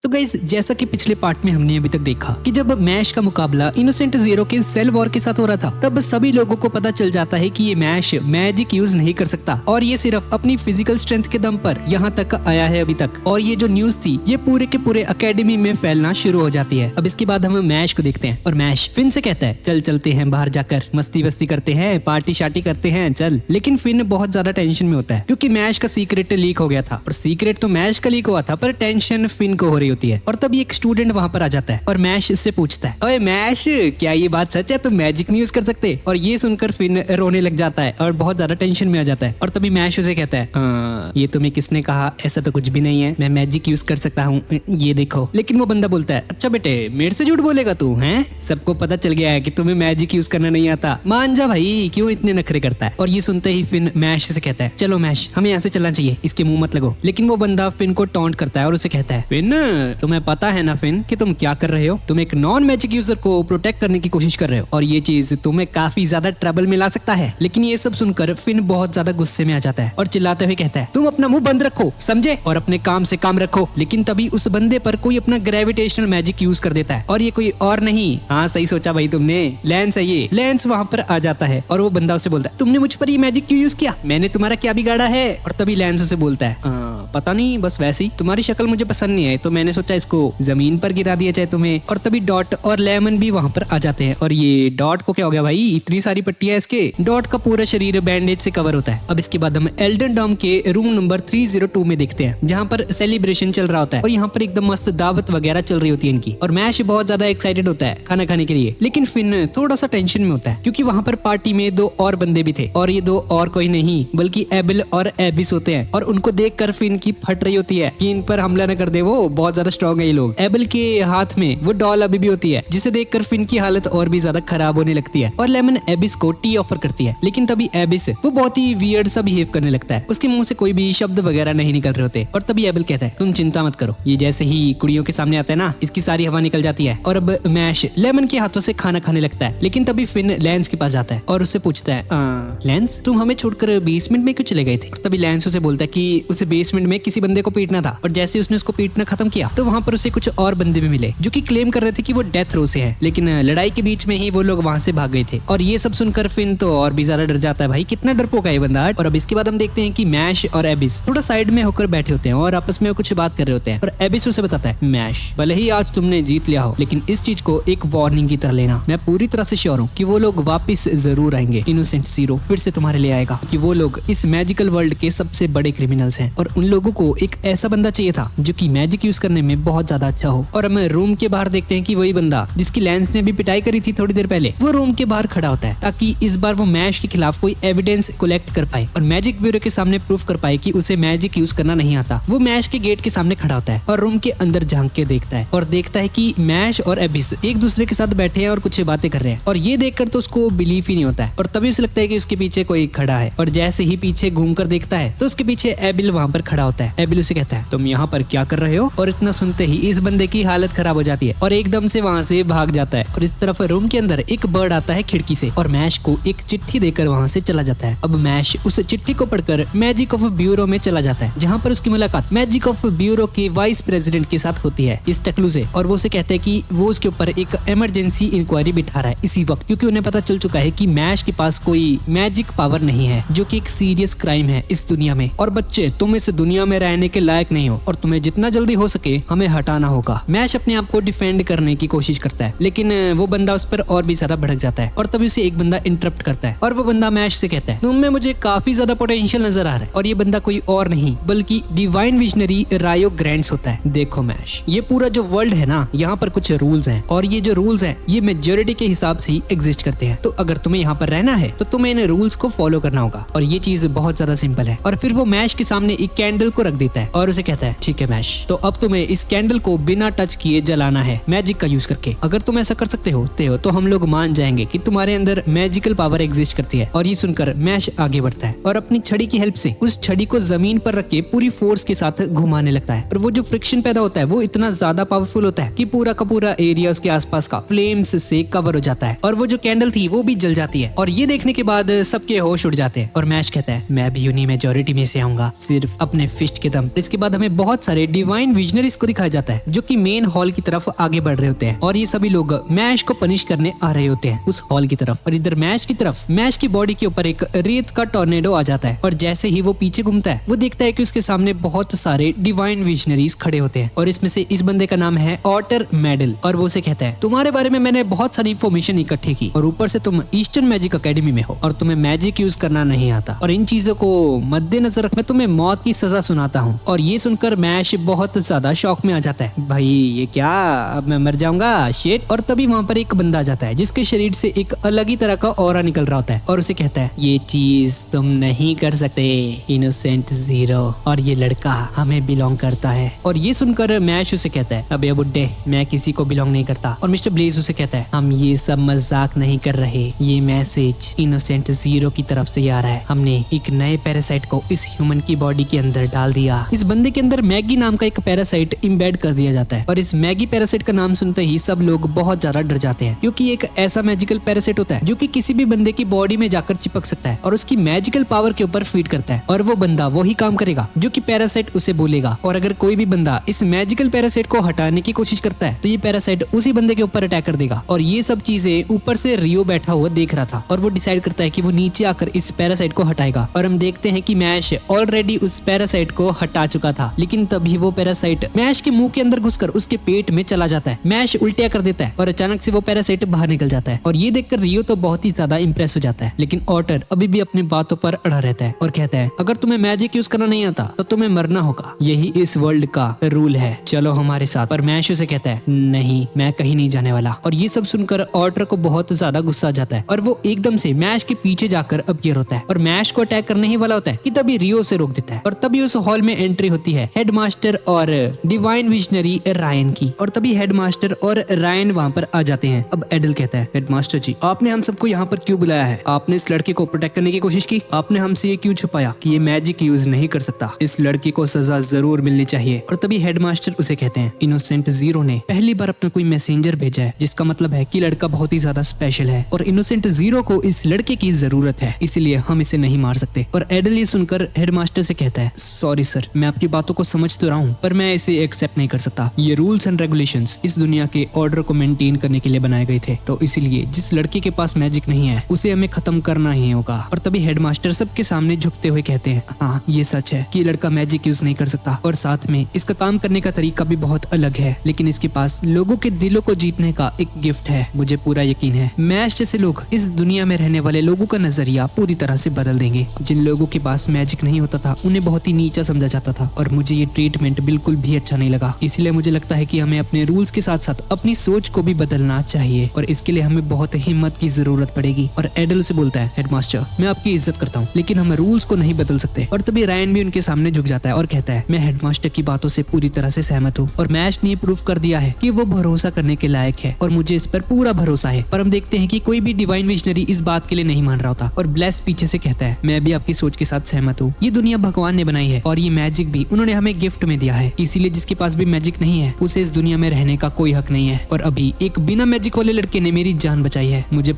तो गाइस, जैसा कि पिछले पार्ट में हमने अभी तक देखा कि जब मैश का मुकाबला इनोसेंट जीरो के सेल वॉर के साथ हो रहा था, तब सभी लोगों को पता चल जाता है कि ये मैश मैजिक यूज नहीं कर सकता और ये सिर्फ अपनी फिजिकल स्ट्रेंथ के दम पर यहाँ तक आया है अभी तक। और ये जो न्यूज थी ये पूरे के पूरे एकेडमी में फैलना शुरू हो जाती है। अब इसके बाद हम मैश को देखते हैं और मैश फिन से कहता है चल चलते हैं बाहर जाकर मस्ती वस्ती करते हैं, पार्टी शार्टी करते हैं चल। लेकिन फिन बहुत ज्यादा टेंशन में होता है क्योंकि मैश का सीक्रेट लीक हो गया था और सीक्रेट तो मैश का लीक हुआ था पर टेंशन फिन को हो रही होती है। और तभी एक स्टूडेंट वहाँ पर आ जाता है और मैश इससे पूछता है, ओए मैश, क्या ये बात सच है, तुम मैजिक नहीं यूज कर सकते? और ये सुनकर फिन रोने लग जाता है और बहुत ज्यादा टेंशन में आ जाता है। और तभी मैश उसे कहता है ये तुम्हें किसने कहा, ऐसा तो कुछ भी नहीं है, मैं मैजिक यूज कर सकता हूँ, ये देखो। लेकिन वो बंदा बोलता है, अच्छा बेटे मेरे से झूठ बोलेगा तू? हैं, सबको पता चल गया है कि तुम्हें मैजिक यूज करना नहीं आता, मान जा भाई, क्यों इतने नखरे करता है? और ये सुनते ही फिन मैश से कहता है, चलो मैश हमें यहाँ से चलना चाहिए, इसके मुंह मत लगो। लेकिन वो बंदा फिन को टॉन्ट करता है और उसे कहता है, फिन तुम्हें पता है ना फिन कि तुम क्या कर रहे हो? तुम एक नॉन मैजिक यूजर को प्रोटेक्ट करने की कोशिश कर रहे हो और ये चीज तुम्हें काफी ज्यादा ट्रबल में ला सकता है। लेकिन ये सब सुनकर फिन बहुत ज्यादा गुस्से में आ जाता है और चिल्लाते हुए कहता है, तुम अपना मुंह बंद रखो समझे और अपने काम से काम रखो। लेकिन तभी उस बंदे पर कोई अपना ग्रेविटेशनल मैजिक यूज कर देता है और ये कोई और नहीं, हाँ सही सोचा भाई तुमने, लेंस है ये। लेंस वहाँ पर आ जाता है और वो बंदा उसे बोलता है, तुमने मुझ पर ये मैजिक क्यों यूज किया? मैंने तुम्हारा क्या बिगाड़ा है? और तभी लेंस उसे बोलता है, पता नहीं, बस वैसे ही तुम्हारी शक्ल मुझे पसंद नहीं है तो मैंने सोचा इसको जमीन पर गिरा दिया जाए तुम्हें। और तभी डॉट और लेमन भी वहाँ पर आ जाते हैं और ये डॉट को क्या हो गया भाई, इतनी सारी पट्टियां इसके। डॉट का पूरा शरीर बैंडेज से कवर होता है। अब इसके बाद हम एल्डन डॉम के रूम नंबर 302 में देखते हैं जहाँ पर सेलिब्रेशन चल रहा होता है और यहाँ पर एकदम मस्त दावत वगैरह चल रही होती है इनकी। और मैश बहुत ज्यादा एक्साइटेड होता है खाना खाने के लिए। लेकिन फिन थोड़ा सा टेंशन में होता है क्योंकि वहाँ पर पार्टी में दो और बंदे भी थे और ये दो और कोई नहीं बल्कि एबिल और एबिस होते हैं। और उनको देखकर फिन की फट रही होती है कि इन पर हमला न कर दे, वो बहुत ज्यादा स्ट्रॉन्ग है ये लोग। एबिल के हाथ में वो डॉल अभी भी होती है जिसे देखकर फिन की हालत और भी ज्यादा खराब होने लगती है और लेमन एबिस को टी ऑफर करती है। लेकिन तभी एबिस वो बहुत ही वियर्ड सा बिहेव करने लगता है, उसके मुंह से कोई भी शब्द वगैरह नहीं निकल रहे होते। और तभी एबिल कहता है, तुम चिंता मत करो, ये जैसे ही कुड़ियों के सामने आता है ना, इसकी सारी हवा निकल जाती है। और अब मैश लेमन के हाथों से खाना खाने लगता है। लेकिन तभी फिन लेंस के पास जाता है और उससे पूछता है, लेंस तुम हमें छोड़कर बेसमेंट में क्यों चले गए थे? और तभी लेंस उसे बोलता है कि उसे बेसमेंट में किसी बंदे को पीटना था और जैसे उसने उसको पीटना खत्म किया तो वहाँ पर उसे कुछ और बंदे भी मिले जो कि क्लेम कर रहे थे कि वो डेथ रो से है। लेकिन लड़ाई के बीच में ही वो लोग वहाँ से भाग गए थे। और ये सब सुनकर फिन तो और भी ज्यादा डर जाता है, भाई कितना डरपोक है ये बंदा। और अब इसके बाद हम देखते हैं कि मैश और एबिस थोड़ा साइड में होकर बैठे होते हैं और आपस में कुछ बात कर रहे होते हैं। और एबिस उसे बताता है, मैश भले ही आज तुमने जीत लिया हो लेकिन इस चीज को एक वार्निंग की तरह लेना, मैं पूरी तरह से श्योर हूँ कि वो लोग वापस जरूर आएंगे। इनोसेंट जीरो फिर से तुम्हारे लिए आएगा कि वो लोग इस मैजिकल वर्ल्ड के सबसे बड़े क्रिमिनल्स हैं और उन लोगों को एक ऐसा बंदा चाहिए था जो कि मैजिक यूज करने में बहुत ज्यादा अच्छा हो। और हम रूम के बाहर देखते हैं कि वही बंदा जिसकी लेंस ने भी पिटाई करी थी थोड़ी देर पहले, वो रूम के बाहर खड़ा होता है ताकि इस बार वो मैश के खिलाफ कोई एविडेंस कलेक्ट कर पाए और मैजिक ब्यूरो के सामने प्रूफ कर पाए कि उसे मैजिक यूज करना नहीं आता। वो मैश के गेट के सामने खड़ा होता है और रूम के अंदर झांक के देखता है और देखता है कि मैश और एबिस एक दूसरे के साथ बैठे हैं और कुछ बातें कर रहे हैं। और ये देखकर तो उसको बिलीव ही नहीं होता है और तभी उसे लगता है कि उसके पीछे कोई खड़ा है। और जैसे ही पीछे घूमकर देखता है तो उसके पीछे एबिल वहाँ पर खड़ा होता है। एबिल उसे कहता है, तुम यहाँ पर क्या कर रहे हो? और इतना सुनते ही इस बंदे की हालत खराब हो जाती है और एकदम से वहाँ से भाग जाता है। और इस तरफ रूम के अंदर एक बर्ड आता है खिड़की से और मैश को एक चिट्ठी देकर वहाँ से चला जाता है। अब मैश उस चिट्ठी को पढ़कर मैजिक ऑफ ब्यूरो में चला जाता है जहाँ पर उसकी मुलाकात मैजिक ऑफ ब्यूरो के वाइस प्रेसिडेंट के साथ होती है, इस टकलू से। और वो उसे कहते हैं कि वो उसके ऊपर एक इमरजेंसी इंक्वायरी बिठा रहा है इसी वक्त, क्योंकि उन्हें पता चल चुका है कि मैश के पास कोई मैजिक पावर नहीं है जो कि एक सीरियस क्राइम है इस दुनिया में। और बच्चे, तुम इस दुनिया में रहने के लायक नहीं हो और तुम्हें जितना जल्दी हो सके हमें हटाना होगा। मैश अपने आप को डिफेंड करने की कोशिश करता है लेकिन वो बंदा उस पर और भी ज्यादा भड़क जाता है। और तभी उसे एक बंदा इंटरप्ट करता है और वो बंदा मैश से कहता है, तुम में मुझे काफी ज्यादा पोटेंशियल नजर आ रहा है। और ये बंदा कोई और नहीं बल्कि डिवाइन विजनरी रायो ग्रैंड्स होता है। देखो मैश, ये पूरा जो वर्ल्ड है ना, यहाँ पर कुछ रूल्स हैं और ये जो रूल्स हैं ये मेजॉरिटी के हिसाब से ही एग्जिस्ट करते हैं। तो अगर तुम्हें यहाँ पर रहना है तो तुम्हें इन रूल्स को फॉलो करना होगा और ये चीज बहुत ज्यादा सिंपल है। और फिर वो मैश के सामने एक कैंडल को रख देता है और उसे कहता है, ठीक है मैश, तो अब तुम्हें इस कैंडल को बिना टच किए जलाना है मैजिक का यूज करके। अगर तुम ऐसा कर सकते हो तो हम लोग मान जाएंगे कि तुम्हारे अंदर मैजिकल पावर एग्जिस्ट करती है। और ये सुनकर मैश आगे बढ़ता है और अपनी छड़ी की हेल्प से उस छड़ी को जमीन पर रख के पूरी फोर्स के साथ घुमाने लगता है। और वो जो फ्रिक्शन पैदा होता है वो इतना ज्यादा पावरफुल होता है कि पूरा का पूरा एरिया उसके आसपास का फ्लेम्स से कवर हो जाता है और वो जो कैंडल थी वो भी जल जाती है। और ये देखने के बाद सबके होश उड़ जाते हैं और मैश कहता है, मैं भी यूनी मेजॉरिटी में से आऊंगा सिर्फ अपने फिस्ट के दम। इसके बाद हमें बहुत सारे डिवाइन विजनरीज को दिखाया जाता है जो कि मेन हॉल की तरफ आगे बढ़ रहे होते हैं और ये सभी लोग मैश को पनिश करने आ रहे होते हैं उस हॉल की तरफ। और इधर मैश की तरफ मैश की बॉडी के ऊपर एक रेत का टॉर्नेडो आ जाता है और जैसे ही वो पीछे घूमता है वो देखता है कि उसके सामने बहुत सारे डिवाइन विजनरीज खड़े होते हैं और इसमें से इस बंदे का नाम है ऑटर मेडल। और वो उसे कहता है तुम्हारे बारे में मैंने बहुत सारी इन्फॉर्मेशन इकट्ठी की और ऊपर से तुम ईस्टर्न मैजिक अकेडमी में हो और तुम्हें मैजिक यूज करना नहीं आता और इन चीजों को मद्देनजर रख मैं तुम्हें मौत की सजा सुनाता हूँ। और ये सुनकर मैश बहुत ज्यादा शौक में आ जाता है, भाई ये क्या, अब मैं मर जाऊंगा शिट। और तभी वहाँ पर एक बंदा आ जाता है जिसके शरीर से एक अलग ही तरह का ऑरा निकल रहा होता है और उसे कहता है ये चीज तुम नहीं कर सकते इनोसेंट जीरो और ये लड़का हमें बिलोंग करता है। और ये सुनकर मैश उसे कहता है अबे बुड्ढे मैं किसी को बिलोंग नहीं करता। और मिस्टर ब्लेज उसे कहता है हम ये सब मजाक नहीं कर रहे, ये मैसेज इनोसेंट जीरो की तरफ से आ रहा है। हमने एक नए पैरासाइट को इस ह्यूमन की बॉडी के अंदर डाल दिया। इस बंदे के अंदर मैगी नाम का एक पैरासाइट इम्बेड कर दिया जाता है और इस मैगी पैरासाइट का नाम सुनते ही सब लोग बहुत ज्यादा डर जाते हैं क्योंकि एक ऐसा मैजिकल पैरासाइट होता है जो कि किसी भी बंदे की बॉडी में जाकर चिपक सकता है और उसकी मैजिकल पावर के ऊपर फीड करता है और वो बंदा वही काम करेगा जो कि पैरासाइट उसे बोलेगा। और अगर कोई भी बंदा इस मैजिकल पैरासाइट को हटाने की कोशिश करता है तो ये पैरासाइट उसी बंदे के ऊपर अटैक कर देगा। और ये सब चीजें ऊपर से रियो बैठा हुआ देख रहा था और वो डिसाइड करता है कि वो नीचे आकर इस पैरासाइट को हटाएगा। और हम देखते हैं कि मैश ऑलरेडी उस पैरासाइट को हटा चुका था लेकिन तभी वो पैरासाइट मैश के मुंह के अंदर घुसकर उसके पेट में चला जाता है। मैश उल्टिया कर देता है और अचानक से वो पैरासाइट बाहर निकल जाता है और ये देखकर रियो तो बहुत ही ज्यादा इंप्रेस हो जाता है लेकिन ऑटर अभी भी अपनी बातों पर अड़ा रहता है और कहता है अगर तुम्हें मैजिक यूज करना नहीं आता तो तुम्हें मरना होगा, यही इस वर्ल्ड का रूल है, चलो हमारे साथ। पर मैश उसे कहता है नहीं मैं कहीं नहीं जाने वाला। और ये सब सुनकर ऑटर को बहुत ज्यादा गुस्सा आ जाता है और वो एकदम से मैश के पीछे जाकर अपीयर होता है और मैश को अटैक करने ही वाला होता है कि तभी रियो से रोक देता है। और तभी उस हॉल में एंट्री होती है हेडमास्टर और डिवाइन विजनरी रायन की और तभी हेडमास्टर और रायन वहाँ पर आ जाते हैं। अब एडल कहता है हेडमास्टर जी आपने हम सबको यहाँ पर क्यों बुलाया है? आपने इस लड़के को प्रोटेक्ट करने की कोशिश की, आपने हमसे ये क्यों छुपाया कि ये मैजिक यूज नहीं कर सकता? इस लड़के को सजा जरूर मिलनी चाहिए। और तभी हेडमास्टर उसे कहते हैं इनोसेंट जीरो ने पहली बार अपना कोई मैसेंजर भेजा है जिसका मतलब है कि लड़का बहुत ही ज्यादा स्पेशल है और इनोसेंट जीरो को इस लड़के की जरूरत है, इसलिए हम इसे नहीं मार सकते। और एडल ये सुनकर हेडमास्टर से कहता है सॉरी सर मैं आपकी बातों को समझ तो रहा हूँ पर मैं इसे एक्सेप्ट नहीं कर सकता। ये रूल्स एंड रेगुलेशंस इस दुनिया के ऑर्डर को मेंटेन करने के लिए बनाए गए थे तो इसीलिए जिस लड़के के पास मैजिक नहीं है उसे हमें खत्म करना ही होगा। और तभी हेडमास्टर सबके सामने झुकते हुए कहते हैं हाँ ये सच है कि लड़का मैजिक यूज नहीं कर सकता और साथ में इसका काम करने का तरीका भी बहुत अलग है लेकिन इसके पास लोगों के दिलों को जीतने का एक गिफ्ट है। मुझे पूरा यकीन है मैश जैसे लोग इस दुनिया में रहने वाले लोगों का नजरिया पूरी तरह से बदल देंगे। जिन लोगों के पास मैजिक नहीं होता था उन्हें बहुत ही नीचा समझा जाता था और मुझे ये ट्रीटमेंट बिल्कुल भी अच्छा नहीं लगा। इसलिए मुझे लगता है कि हमें अपने रूल्स के साथ साथ अपनी सोच को भी बदलना चाहिए और इसके लिए हमें बहुत हिम्मत की जरूरत पड़ेगी। और एडल से बोलता है हेडमास्टर मैं आपकी इज्जत करता हूँ लेकिन हम रूल्स को नहीं बदल सकते। और तभी रायन भी उनके सामने झुक जाता है और कहता है मैं हेडमास्टर की बातों से पूरी तरह से सहमत हूँ और मैश ने प्रूफ कर दिया है कि वो भरोसा करने के लायक है और मुझे इस पर पूरा भरोसा है। पर हम देखते हैं कि कोई भी डिवाइन विजनरी इस बात के लिए नहीं मान रहा होता और ब्लेस पीछे से कहता है मैं भी आपकी सोच के साथ सहमत हूँ, ये दुनिया भगवान ने बनाई है और ये मैजिक भी उन्होंने हमें गिफ्ट में दिया है, इसीलिए जिसके पास भी मैजिक नहीं है उसे इस दुनिया में रहने का कोई हक नहीं है। और अभी एक बिना मैजिक वाले लड़के ने मेरी जान बचाई है। मुझे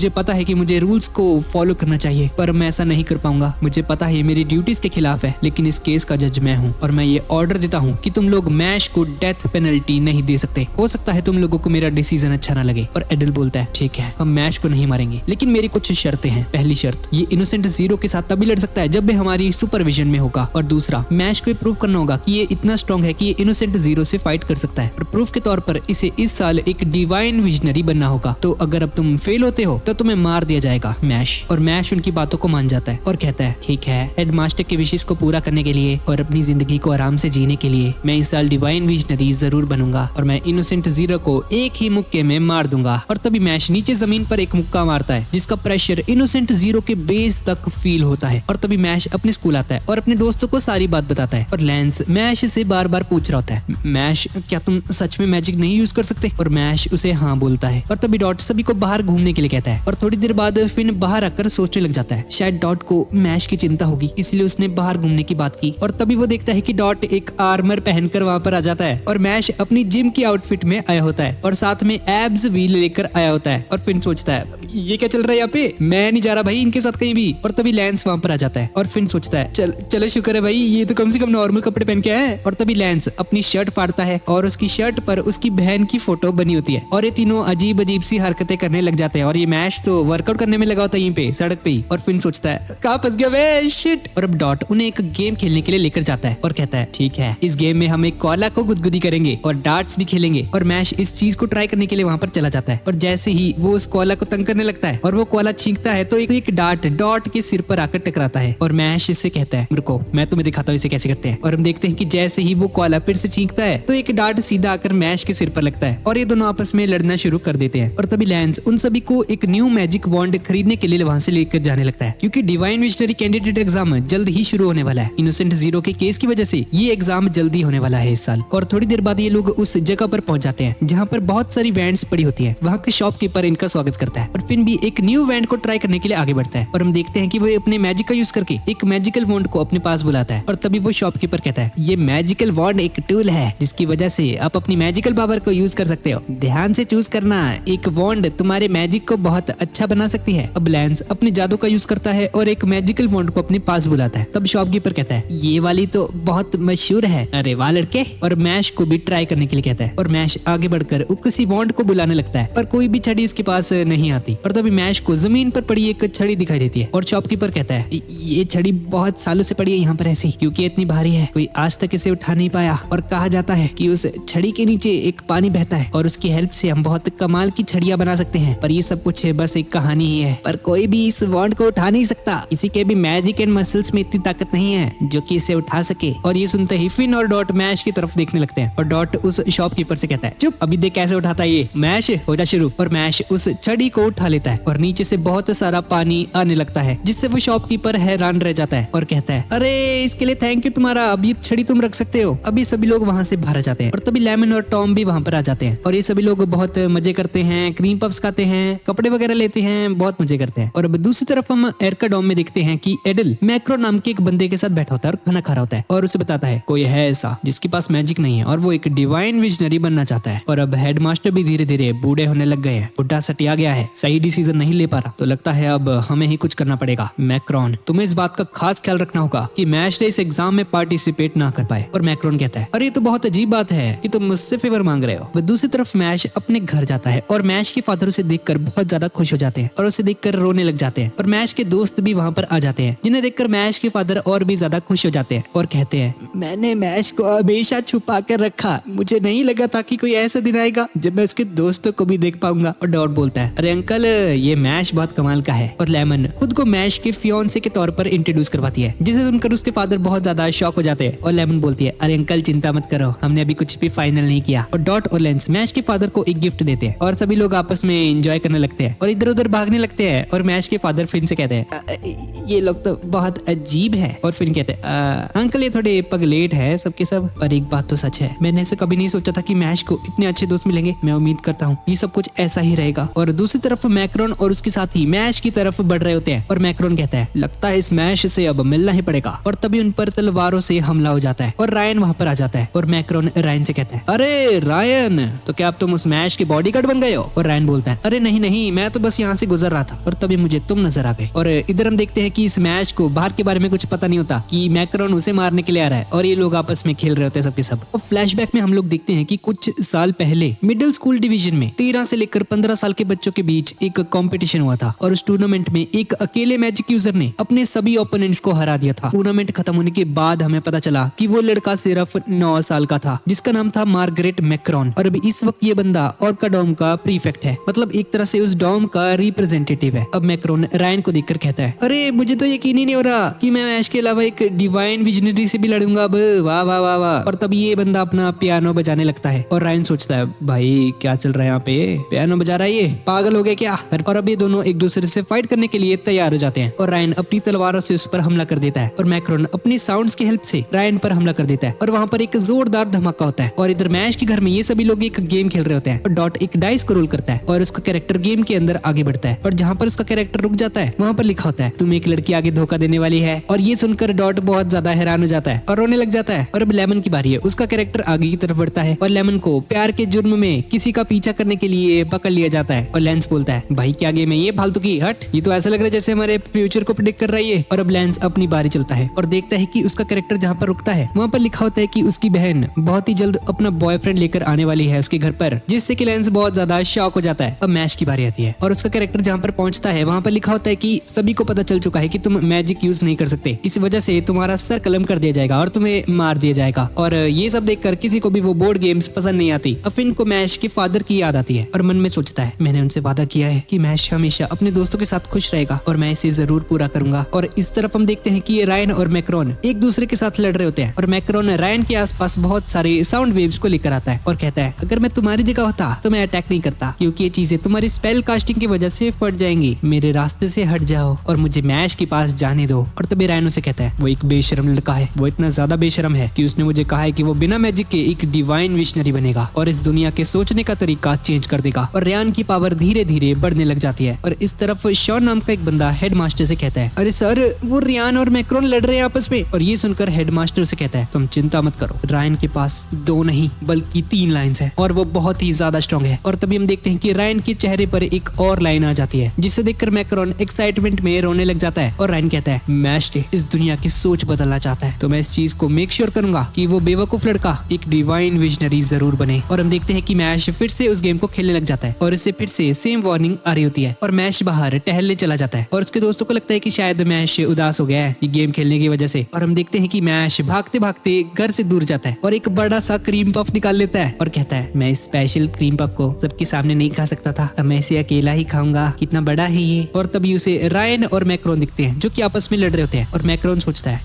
पता है कि मुझे रूल्स को फॉलो करना चाहिए पर मैं ऐसा नहीं कर पाऊंगा। मुझे पता है ये मेरी ड्यूटीज के खिलाफ है लेकिन इस केस का जज मैं हूँ और मैं ये ऑर्डर देता हूँ कि तुम लोग मैश को डेथ पेनल्टी नहीं दे सकते। हो सकता है तुम लोगों को मेरा डिसीजन अच्छा ना लगे। और एडल बोलता है ठीक है हम मैश को नहीं मारेंगे लेकिन मेरी कुछ शर्तें हैं। पहली शर्त ये इनोसेंट जीरो के साथ तभी लड़ सकता है जब भी हमारी सुपरविजन में होगा और दूसरा मैश को प्रूव करना होगा कि ये इतना स्ट्रॉन्ग है कि ये इनोसेंट जीरो से फाइट कर सकता है और प्रूफ के तौर पर इसे इस साल एक डिवाइन विजनरी बनना होगा। तो अगर अब तुम फेल होते हो तो तुम्हें मार दिया जाएगा मैश। और मैश उनकी बातों को मान जाता है और कहता है ठीक है हेडमास्टर के विशेष को पूरा करने के लिए और अपनी जिंदगी को आराम से जीने के लिए मैं इस साल डिवाइन विजनरी जरूर बनूंगा और मैं इनोसेंट जीरो को एक ही मुक्के में मार दूंगा। और तभी मैश नीचे जमीन पर एक मुक्का मारता है जिसका प्रेशर इनोसेंट जीरो के बेस तक फील होता है। और तभी मैश अपने स्कूल आता है और अपने दोस्तों को सारी बात बताता है। और लैंस मैश से बार बार पूछ रहा होता है मैश क्या तुम सच में मैजिक नहीं यूज कर सकते? और मैश उसे हाँ बोलता है। और तभी डॉट सभी को बाहर घूमने के लिए कहता है और थोड़ी देर बाद फिन बाहर आकर सोचने लग जाता है। शायद डॉट को मैश की चिंता होगी इसलिए उसने बाहर घूमने की बात की। और तभी वो देखता है कि डॉट एक आर्मर पहनकर वहाँ पर आ जाता है और मैश अपनी जिम की आउटफिट में आया होता है और साथ में एब्स भी लेकर आया होता है। और फिन सोचता है ये क्या चल रहा है यहाँ पे, मैं नहीं जा रहा भाई इनके साथ कहीं भी। और तभी लैंस वहाँ पर आ जाता है और फिन सोचता है चलो शुक्र है भाई, ये तो कम से कम नॉर्मल कपड़े पहन के आया है। और तभी लैंस अपनी शर्ट फाड़ता है और उसकी शर्ट पर उसकी बहन की फोटो बनी होती है और ये तीनों अजीब अजीब सी हरकतें करने लग जाते हैं। और ये मैश तो वर्कआउट करने में लगा होता है यहीं पे सड़क पे ही। और फिन सोचता है कहाँ फंस गया वे शिट। और अब डॉट उन्हें एक गेम खेलने के लिए लेकर जाता है और कहता है ठीक है, इस गेम में हम एक कोला को गुदगुदी करेंगे और डार्ट्स भी खेलेंगे। और मैश इस चीज को ट्राई करने के लिए वहां पर चला जाता है और जैसे ही वो उस कोला को तंग करने लगता है और वो कोला छींकता है तो एक डार्ट डॉट के सिर पर आकर टकराता है। और मैश इससे कहता है रुको मैं तुम्हें दिखाता हूँ इसे कैसे करते हैं। और हम देखते हैं कि जैसे ही वो कोला फिर से छींकता है तो एक डार्ट सीधा आकर मैश के सिर पर लगता है और ये दोनों आपस में लड़ना शुरू कर देते हैं। और तभी लैंस उन सभी को एक न्यू मैजिक वॉन्ड खरीदने के लिए वहां से लेकर जाने लगता है क्योंकि डिवाइन विजनरी कैंडिडेट एग्जाम जल्द ही शुरू होने वाला है। इनोसेंट जीरो के केस की वजह से ये एग्जाम जल्दी होने वाला है इस साल। और थोड़ी देर बाद ये लोग उस जगह पर पहुंच जाते हैं जहाँ पर बहुत सारी वैंड्स पड़ी होती है। वहाँ के शॉपकीपर इनका स्वागत करता है और फिन भी एक न्यू वैंड को ट्राई करने के लिए आगे बढ़ता है। और हम देखते हैं कि वो अपने मैजिक का यूज करके एक मैजिकल वॉन्ड को अपने पास बुलाता है। और तभी वो शॉपकीपर कहता है ये मैजिकल वॉन्ड एक टूल है जिसकी वजह से आप अपनी मैजिकल पावर को यूज कर सकते हो, ध्यान से चूज करना, एक वॉन्ड तुम्हारे मैजिक को बहुत अच्छा बना सकती है। अब लैंस अपने जादू का यूज करता है और एक मैजिकल वॉन्ड को अपने पास बुलाता है। तब शॉपकीपर कहता है ये वाली तो बहुत मशहूर है, अरे वाह लड़के। और मैश को भी ट्राई करने के लिए कहता है और मैश आगे बढ़कर किसी वॉन्ड को बुलाने लगता है पर कोई भी छड़ी इसके पास नहीं आती। और तभी मैश को जमीन पर पड़ी एक छड़ी दिखाई देती है और शॉपकीपर कहता है ये छड़ी बहुत सालों से पड़ी है यहाँ पर ऐसी क्योंकि इतनी भारी है, कोई आज तक इसे उठा नहीं पाया। और कहा जाता है कि उस छड़ी के नीचे एक पानी बहता है और उसकी हेल्प से हम बहुत कमाल की छड़ियां बना सकते हैं, पर ये सब कुछ बस एक कहानी ही है, पर कोई भी इस वॉन्ड को उठा नहीं सकता, किसी के भी मैजिक एंड मसल्स में इतनी ताकत नहीं है जो कि इसे उठा सके। और ये सुनते ही फिन और डॉट मैश की तरफ देखने लगते हैं और डॉट उस शॉपकीपर से कहता है चुप, अभी देख कैसे उठाता है ये, मैश हो जा शुरू। और मैश उस छड़ी को उठा लेता है और नीचे से बहुत सारा पानी आने लगता है जिससे वो शॉपकीपर हैरान रह जाता है और कहता है अरे इसके लिए थैंक यू तुम्हारा, अब ये छड़ी तुम रख सकते हो। अभी सभी लोग वहाँ से बाहर आ जाते हैं और तभी लेमन और टॉम भी वहाँ पर आ जाते हैं और ये सभी लोग बहुत मजे करते हैं, क्रीम पफ्स खाते हैं, कपड़े वगैरह लेते हैं, बहुत मजे करते हैं। और अब दूसरी तरफ हम एरका डॉम में देखते हैं कि एडल मैक्रो नाम के एक बंदे के साथ बैठा होता है और खाना खा रहा होता है और उसे बताता है कोई है ऐसा जिसके पास मैजिक नहीं है और वो एक डिवाइन विजनरी बनना चाहता है। और अब हेडमास्टर भी धीरे धीरे बूढ़े होने लग गए हैं, बुढ़ा सटिया गया है, सही डिसीजन नहीं ले पा रहा, तो लगता है अब हमें ही कुछ करना पड़ेगा। मैक्रॉन तुम्हें इस बात का खास ख्याल रखना होगा कि मैश इस एग्जाम में पार्टिसिपेट ना कर पाए। और मैक्रॉन कहता है अरे ये तो बहुत अजीब बात है कि तुम मुझसे फेवर मांग रहे हो। वह दूसरी तरफ मैश अपने घर जाता है और मैश के फादर उसे देखकर बहुत ज्यादा खुश हो जाते हैं और उसे देखकर रोने लग जाते हैं। और मैश के दोस्त भी वहाँ पर आ जाते हैं जिन्हें देखकर मैश के फादर और भी ज्यादा खुश हो जाते हैं और कहते हैं मैंने मैश को हमेशा छुपा कर रखा, मुझे नहीं लगा था कि कोई ऐसा दिन आएगा जब मैं उसके दोस्तों को भी देख पाऊंगा। और डॉट बोलता है अरे अंकल ये मैश बहुत कमाल का है। और लेमन खुद को मैश के फियांसे के तौर पर इंट्रोड्यूस करवाती है जिसे सुनकर उसके फादर बहुत ज्यादा शॉक हो जाते हैं। और लेमन बोलती है अरे अंकल चिंता मत करो, हमने अभी कुछ भी फाइनल नहीं किया। और डॉट और लेंस मैश के फादर को एक गिफ्ट देते हैं और सभी लोग आपस में एंजॉय करने लगते हैं और इधर उधर भागने लगते हैं। और मैश के फादर फिन से कहते हैं ये लोग तो बहुत अजीब है। और फिन कहते हैं अंकल ये थोड़े पगलेट है सबके सब, पर एक बात तो सच है, मैंने ऐसे कभी नहीं सोचा था कि मैश को इतने अच्छे दोस्त मिलेंगे, मैं उम्मीद करता हूँ ये सब कुछ ऐसा ही रहेगा। और दूसरी तरफ मैक्रॉन और उसके साथी मैश की तरफ बढ़ रहे होते हैं और मैक्रॉन कहता है लगता है इस मैश से अब मिलना ही पड़ेगा। और तभी उन पर तलवारों से हमला हो जाता है और रायन वहाँ पर आ जाता है और मैक्रॉन रायन से कहता है अरे रायन तो क्या अब तुम उस मैश के बॉडीगार्ड बन गए हो। और रायन बोलता है अरे नहीं नहीं, मैं तो बस यहाँ से गुजर रहा था और तभी मुझे तुम नजर आ गए। और इधर हम देखते हैं कि इस मैश को बाहर के बारे में कुछ पता नहीं होता कि मैक्रॉन उसे मारने के लिए आ रहा है और ये लोग आपस में खेल रहे होते हैं सबके सब। और फ्लैशबैक में हम लोग देखते हैं कि कुछ साल पहले मिडिल स्कूल डिवीजन में 13 से लेकर 15 साल के बच्चों के बीच एक कंपटीशन हुआ था और उस टूर्नामेंट में एक अकेले मैजिक यूजर ने अपने सभी ओपोनेंट्स को हरा दिया था। टूर्नामेंट खत्म होने के बाद हमें पता चला कि वो लड़का सिर्फ 9 साल का था जिसका नाम था मार्गरेट मैक्रॉन। और अभी इस वक्त ये बंदा ऑर्का डॉम का प्रीफेक्ट है, मतलब एक तरह से उस डॉम का रिप्रेजेंटेटिव है। अब मैक्रॉन रायन को देखकर कहता है अरे मुझे तो यकीन ही नहीं हो रहा कि मैं मैश के अलावा एक डिवाइन विजनरी से भी लड़ूंगा अब, वाह वाह वाह वाह। और तब ये बंदा अपना पियानो बजाने लगता है और रायन सोचता है भाई क्या चल रहा है यहाँ पे, पियानो बजा रहा है ये, पागल हो गए क्या। और अब ये दोनों एक दूसरे से फाइट करने के लिए तैयार हो जाते हैं और रायन अपनी तलवारों से उस पर हमला कर देता है और मैक्रॉन अपनी साउंड्स की हेल्प से रायन पर हमला कर देता है और वहाँ पर एक जोरदार धमाका होता है। और इधर मैश के घर में ये सभी लोग एक गेम खेल रहे होते हैं और डॉट एक डाइस को रोल करता है और उसका कैरेक्टर गेम के अंदर आगे बढ़ता है और जहाँ पर उसका कैरेक्टर रुक जाता है वहाँ पर लिखा होता है तुम एक लड़की आगे धोखा देने वाली है। और ये सुनकर डॉट बहुत ज्यादा हैरान हो जाता है और रोने लग जाता है। और अब लेमन की बारी है, उसका कैरेक्टर आगे की तरफ बढ़ता है और लेमन को प्यार के जुर्म में किसी का पीछा करने के लिए पकड़ लिया जाता है। और लेंस बोलता है है, भाई क्या गेम है ये फालतू की, हट, ये तो ऐसा लग रहा है जैसे हमारे फ्यूचर को प्रेडिक्ट कर रहा है ये। और अब लेंस अपनी बारी चलता है और देखता है कि उसका कैरेक्टर जहाँ पर रुकता है वहाँ पर लिखा होता है कि उसकी बहन बहुत ही जल्द अपना बॉयफ्रेंड लेकर आने वाली है उसके घर पर, जिससे कि लेंस बहुत ज्यादा शॉक हो जाता है। अब मैश की बारी आती है और उसका कैरेक्टर जहाँ पर पहुंचता है वहाँ पर लिखा होता है कि सभी को पता चल चुका है कि तुम मैजिक यूज नहीं कर सकते, इस वजह से तुम्हारा सर कलम कर दिया जाएगा और तुम्हें मार दिया जाएगा। और ये सब देखकर किसी को भी वो बोर्ड गेम्स पसंद नहीं आती। अब फिन को मैश के फादर की याद आती है और मन में सोचता है मैंने उनसे वादा किया है कि मैश हमेशा अपने दोस्तों के साथ खुश रहेगा और मैं इसे जरूर पूरा करूंगा। और इस तरफ हम देखते हैं कि ये रायन और मैक्रोन एक दूसरे के साथ लड़ रहे होते हैं और मैक्रोन रायन के आसपास बहुत सारे साउंड वेव्स को लेकर आता है और कहता है अगर मैं तुम्हारी जगह होता तो मैं अटैक नहीं करता, क्योंकि ये चीजें तुम्हारी स्पेल कास्टिंग की वजह से फट जाएंगी, मेरे रास्ते से हट जाओ और मुझे मैश के पास जाने दो। और तभी रायन उसे कहता है वो एक बेशरम लड़का है, वो इतना ज्यादा बेशरम है कि उसने मुझे कहा है कि वो बिना मैजिक के एक डिवाइन विशनरी बनेगा और इस दुनिया के सोचने का तरीका चेंज कर देगा। और रेयान की पावर धीरे धीरे बढ़ने लग जाती है। और इस तरफ शॉन नाम का एक बंदा हेडमास्टर से कहता है अरे सर वो रेयान और मैक्रोन लड़ रहे हैं आपस में। और ये सुनकर हेडमास्टर से कहता है तुम चिंता मत करो, रायन के पास 2 नहीं बल्कि 3 लाइन्स है और वो बहुत ही ज्यादा स्ट्रॉन्ग है। और तभी हम देखते हैं कि रायन के चेहरे पर एक और लाइन आ जाती है जिसे देखकर मैक्रोन एक्साइटमेंट में रोने लग जाता है। और रायन कहता है मैश इस दुनिया की सोच बदलना चाहता है तो मैं इस चीज को मेक श्योर करूंगा कि वो बेवकूफ लड़का एक डिवाइन विजनरी जरूर बने। और हम देखते हैं कि मैश फिर से उस गेम को खेलने लग जाता है और इससे फिर से सेम वार्निंग आ रही होती है और मैश बाहर टहलने चला जाता है और उसके दोस्तों को लगता है कि शायद मैश उदास हो गया है ये गेम खेलने की वजह से। और हम देखते हैं कि मैश भागते भागते घर से दूर जाता है और एक बड़ा सा क्रीम पफ निकाल लेता है और कहता है मैं इस स्पेशल क्रीम पफ को सबके सामने नहीं खा सकता था, अब मैं इसे अकेला ही खाऊंगा, कितना बड़ा है ये। और तभी उसे रायन और मैक्रोन दिखते हैं जो कि आपस में लड़ रहे होते हैं और मैक्रोन सोचता है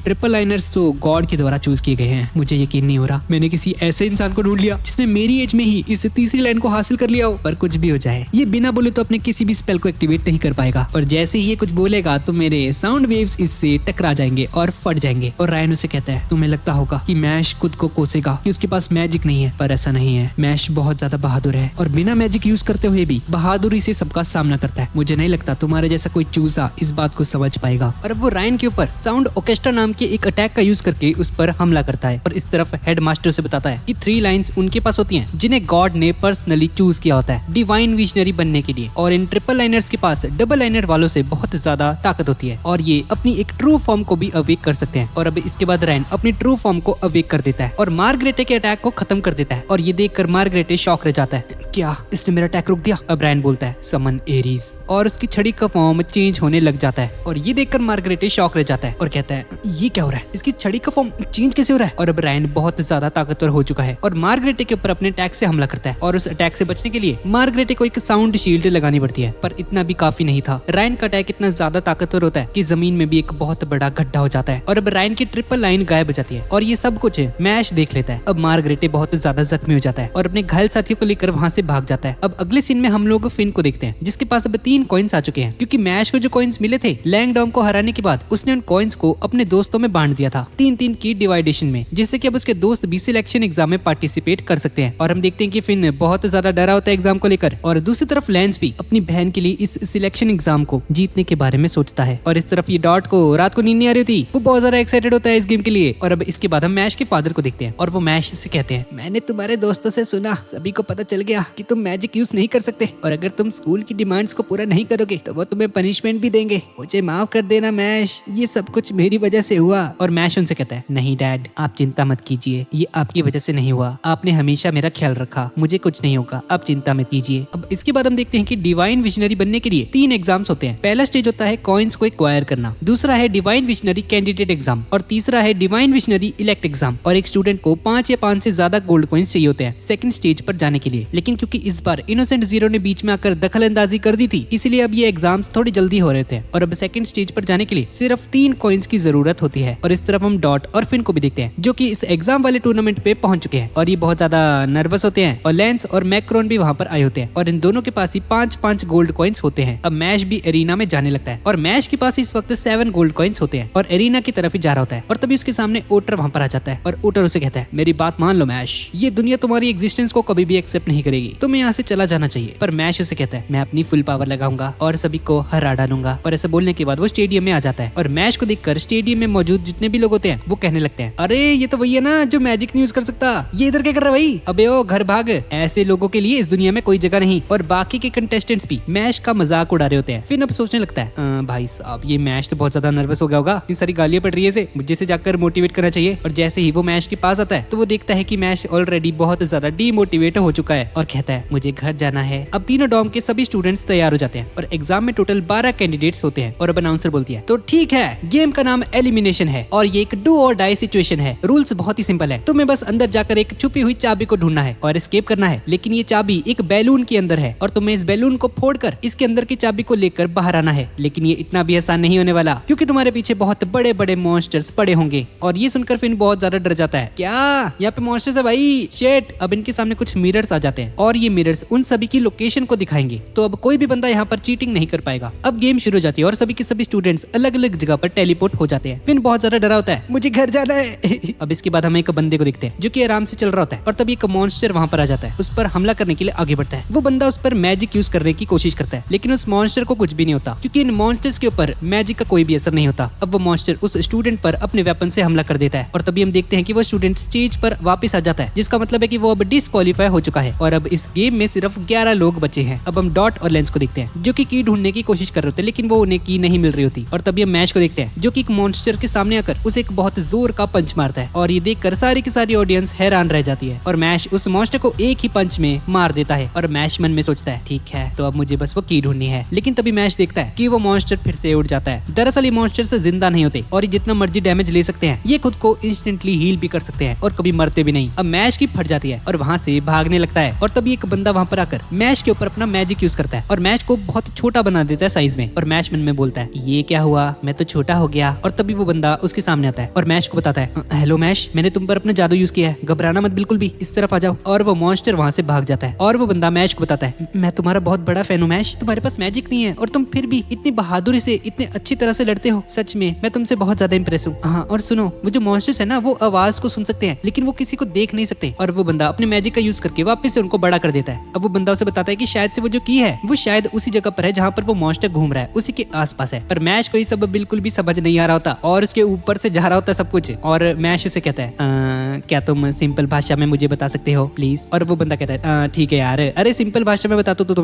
ट्रिपल लाइनर्स तो गॉड के द्वारा चूज किए गए हैं, मुझे यकीन नहीं हो रहा मैंने किसी ऐसे इंसान को ढूंढ लिया जिसने मेरी एज में ही इस तीसरी लाइन को हासिल कर लिया हो। पर कुछ भी हो जाए ये बिना बोले तो अपने किसी भी स्पेल को एक्टिवेट नहीं कर पाएगा और जैसे ही ये कुछ बोलेगा तो मेरे साउंड वेव्स इससे टकरा जाएंगे और फट जाएंगे। और रायन उसे कहता है तुम्हें लगता होगा कि मैश खुद को कोसेगा कि उसके पास मैजिक नहीं है, पर ऐसा नहीं है, मैश बहुत ज्यादा बहादुर है और बिना मैजिक यूज करते हुए भी बहादुरी से सबका सामना करता है। मुझे नहीं लगता तुम्हारे जैसा कोई चूजा इस बात को समझ पाएगा। और अब वो रायन के ऊपर साउंड ऑर्केस्ट्रा नाम के एक अटैक का यूज करके उस पर हमला करता है और इस तरफ हेडमास्टर से बताता है कि 3 लाइन्स उनके पास होती हैं जिन्हें गॉड ने पर्सनली चूज किया होता है डिवाइन विजनरी बनने के लिए, और इन ट्रिपल लाइनर्स के पास डबल लाइनर वालों से बहुत ज्यादा ताकत होती है और ये अपनी एक ट्रू फॉर्म को भी अवेक कर सकते हैं। और अब इसके बाद रायन अपनी ट्रू फॉर्म को अवेक कर देता है और मार्गरेटे के अटैक को खत्म कर देता है और ये देखकर मार्गरेटे शॉक रह जाता है, क्या इसने मेरा अटैक रोक दिया। अब रायन बोलता है समन एरीज और उसकी छड़ी का फॉर्म चेंज होने लग जाता है और ये देखकर मार्गरेटे शॉक रह जाता है और कहता है ये क्या हो रहा है, इसकी छड़ी का फॉर्म चेंज कैसे हो रहा है। और अब रायन बहुत ज्यादा ताकतवर हो चुका है और मार्गरेटे के ऊपर अपने अटैक से हमला करता है और उस अटैक से बचने के लिए मार्गरेटे को एक साउंड शील्ड लगानी पड़ती है, पर इतना भी काफी नहीं था। रायन का अटैक इतना ज्यादा ताकतवर होता है कि जमीन में भी एक बहुत बड़ा गड्ढा हो जाता है और अब रायन की ट्रिपल लाइन गायब हो जाती है और ये सब कुछ मैश देख लेता है। अब मार्गरेटे बहुत ज्यादा जख्मी हो जाता है और अपने घायल साथियों को लेकर वहां से भाग जाता है। अब अगले सीन में हम लोग फिन को देखते हैं जिसके पास अब 3 कॉइन्स आ चुके हैं, क्योंकि मैश को जो कॉइन्स मिले थे लैंगडॉम को हराने के बाद उसने उन कॉइन्स को अपने दोस्तों में बांट दिया था 3-3 की डिवाइडेशन में, जिससे कि अब उसके दोस्त भी सिलेक्शन एग्जाम में पार्टिसिपेट कर सकते हैं। और हम देखते हैं कि फिन बहुत ज्यादा डरा होता है एग्जाम को लेकर और दूसरी तरफ लेंस भी अपनी बहन के लिए इस सिलेक्शन एग्जाम को जीतने के बारे में सोचता है। और इस तरफ ये डॉट को रात को नींद नहीं आ रही थी, वो बहुत ज्यादा एक्साइटेड होता है इस गेम के लिए। और अब इसके बाद हम मैश के फादर को देखते हैं और वो मैश से कहते हैं मैंने तुम्हारे दोस्तों से सुना, सभी को पता चल गया कि तुम मैजिक यूज नहीं कर सकते और अगर तुम स्कूल की डिमांड्स को पूरा नहीं करोगे तो वो तुम्हें पनिशमेंट भी देंगे, मुझे माफ कर देना मैश, ये सब कुछ मेरी वजह से हुआ। और मैश उनसे कहता है नहीं डैड आप चिंता मत कीजिए, ये आपकी वजह से नहीं हुआ, आपने हमेशा मेरा ख्याल रखा, मुझे कुछ नहीं होगा, आप चिंता मत कीजिए। अब इसके बाद हम देखते हैं कि डिवाइन विजनरी बनने के लिए 3 एग्जाम्स होते हैं। पहला स्टेज होता है कॉइन्स को एक्वायर करना, दूसरा है डिवाइन विजनरी कैंडिडेट एग्जाम और तीसरा है डिवाइन विजनरी इलेक्ट एग्जाम। और एक स्टूडेंट को 5 या 5 से ज्यादा गोल्ड कॉइन्स चाहिए होते हैं सेकंड स्टेज पर जाने के लिए। लेकिन क्योंकि इस बार इनोसेंट जीरो ने बीच में आकर दखल अंदाजी कर दी थी, इसलिए अब ये एग्जाम्स थोड़ी जल्दी हो रहे थे और अब सेकंड स्टेज पर जाने के लिए सिर्फ 3 कॉइन्स की जरूरत होती है। और इस तरफ हम डॉट और फिन को भी देखते हैं जो कि इस एग्जाम वाले टूर्नामेंट पे पहुंच चुके हैं और ये बहुत ज्यादा नर्वस होते हैं। और लेंस और मैक्रोन भी वहां पर आए होते हैं और इन दोनों के पास ही 5-5 गोल्ड कॉइन्स होते हैं। अब मैश भी एरिना में जाने लगता है और मैश के पास इस वक्त 7 गोल्ड कॉइन्स होते हैं और एरिना की तरफ ही जा रहा होता है। और तभी उसके सामने ओटर वहां पर आ जाता है और ओटर उसे कहता है मेरी बात मान लो मैश, ये दुनिया तुम्हारी एग्जिस्टेंस को कभी भी एक्सेप्ट नहीं करेगी, तुम्हें यहाँ से चला जाना चाहिए। पर मैश उसे कहता है मैं अपनी फुल पावर लगाऊंगा और सभी को हरा डालूंगा। और ऐसा बोलने के बाद वो स्टेडियम में आ जाता है और मैश को देखकर स्टेडियम में मौजूद जितने भी लोग होते हैं वो कहने लगते हैं अरे ये तो वही है ना जो मैजिक नहीं यूज कर सकता, ये इधर क्या कर रहा है भाई, अबे ओ घर भाग, ऐसे लोगों के लिए इस दुनिया में कोई जगह नहीं। और बाकी के कंटेस्टेंट्स भी मैश का मजाक उड़ा रहे होते हैं। फिन अब सोचने लगता है भाई साहब ये मैश तो बहुत ज्यादा नर्वस हो गया होगा, इतनी सारी गालियां पड़ रही है इसे, मुझे से जाकर मोटिवेट करना चाहिए। और जैसे ही वो मैश के पास आता है तो वो देखता है कि मैश ऑलरेडी बहुत ज्यादा डीमोटिवेट हो चुका है और कहता है मुझे घर जाना है। अब तीनों डॉम के सभी स्टूडेंट्स तैयार हो जाते हैं और एग्जाम में टोटल 12 कैंडिडेट्स होते हैं। और अब अनाउंसर बोलती है तो ठीक है, गेम का नाम एलिमिनेशन है और ये एक डू और डाई सिचुएशन है। रूल्स बहुत ही सिंपल है, तुम्हें बस अंदर जाकर एक छुपी हुई चाबी को ढूंढना है और एस्केप करना है। लेकिन ये चाबी एक बैलून के अंदर है और तुम्हें इस बैलून को फोड़कर इसके अंदर की चाबी को लेकर बाहर आना है। लेकिन ये इतना भी आसान नहीं होने वाला क्योंकि तुम्हारे पीछे बहुत बड़े बड़े मॉन्स्टर्स पड़े होंगे। और ये सुनकर फिन बहुत ज्यादा डर जाता है, क्या यहाँ पे मॉन्स्टर्स है भाई, शेट। अब इनके सामने कुछ मिरर्स आ जाते हैं और ये मिरर्स उन सभी की लोकेशन को दिखाएंगे, तो अब कोई भी बंदा यहाँ पर चीटिंग नहीं कर पाएगा। अब गेम शुरू हो जाती है और सभी के सभी स्टूडेंट्स अलग अलग जगह पर टेलीपोर्ट हो जाते हैं। फिन बहुत ज्यादा डरा होता है, मुझे घर जाना है। अब इसके बाद हम एक बंदे को देखते हैं जो कि आराम से चल रहा होता है और तभी एक मॉन्स्टर वहां पर आ जाता है, उस पर हमला करने के लिए आगे बढ़ता है। वो बंदा उस पर मैजिक यूज करने की कोशिश करता है लेकिन उस मॉन्स्टर को कुछ भी नहीं होता क्योंकि इन मॉन्स्टर्स के ऊपर मैजिक का कोई भी असर नहीं होता। अब वो मॉन्स्टर उस स्टूडेंट पर अपने वेपन से हमला कर देता है और तभी हम देखते हैं कि वो स्टूडेंट स्टेज पर वापस आ जाता है, जिसका मतलब है कि वो अब डिस्क्वालीफाई हो चुका है और अब इस गेम में सिर्फ 11 लोग बचे हैं। अब हम डॉट और लेंस को देखते हैं जो कि की ढूंढने की कोशिश कर रहे होते हैं लेकिन वो उन्हें की नहीं मिल रही होती। और तभी हम मैश को देखते हैं जो कि एक मॉन्स्टर के सामने आकर उसे एक बहुत जोर का पंच मारता है और ये देखकर सारी की सारी ऑडियंस हैरान रह जाती है और मैश उस मॉन्स्टर को एक ही पंच में मार देता है। और मैश मन में सोचता है ठीक है तो अब मुझे बस वो की ढूंढनी है। लेकिन तभी मैश देखता है कि वो मॉन्स्टर फिर से उड़ जाता है। दरअसल ये मॉन्स्टर से जिंदा नहीं होते और ये जितना मर्जी डैमेज ले सकते हैं, ये खुद को इंस्टेंटली हील भी कर सकते हैं और कभी मरते भी नहीं। अब मैश की फट जाती है और वहाँ से भागने लगता है और तभी एक बंदा वहाँ पर आकर मैश के ऊपर अपना मैजिक यूज करता है और मैश को बहुत छोटा बना देता है साइज में। और मैश मन में बोलता है ये क्या हुआ, मैं तो छोटा हो गया। और तभी वो बंदा उसके सामने आता है और मैश को बताता है हेलो मैश, मैंने तुम पर अपना जादू यूज किया है, घबराना मत बिल्कुल भी, इस तरफ आ जाओ। और वो मॉन्स्टर वहाँ से भाग जाता है और वो बंदा मैश को बताता है मैं तुम्हारा बहुत बड़ा फैन हूँ मैश, तुम्हारे पास मैजिक नहीं है और तुम फिर भी इतनी बहादुरी से इतने अच्छी तरह से लड़ते हो, सच में मैं तुमसे बहुत ज्यादा इंप्रेस हूँ। हाँ और सुनो, वो जो मॉन्स्टर्स है ना वो आवाज को सुन सकते हैं लेकिन वो किसी को देख नहीं सकते। और वो बंदा अपने मैजिक का यूज करके वापस से उनको बड़ा कर देता है। अब वो बंदा उसे बताता है कि शायद से वो जो की है वो शायद उसी जगह पर है जहाँ पर वो मॉन्स्टर घूम रहा है, उसी के आसपास है। पर मैश को ये सब बिल्कुल भी समझ नहीं आ रहा होता और उसके ऊपर से जा रहा होता है सब कुछ। और मैश उसे कहता है क्या तुम सिंपल भाषा में मुझे बता सकते हो प्लीज। और वो बंदा कहता है ठीक है यार, अरे सिंपल भाषा में बताता तो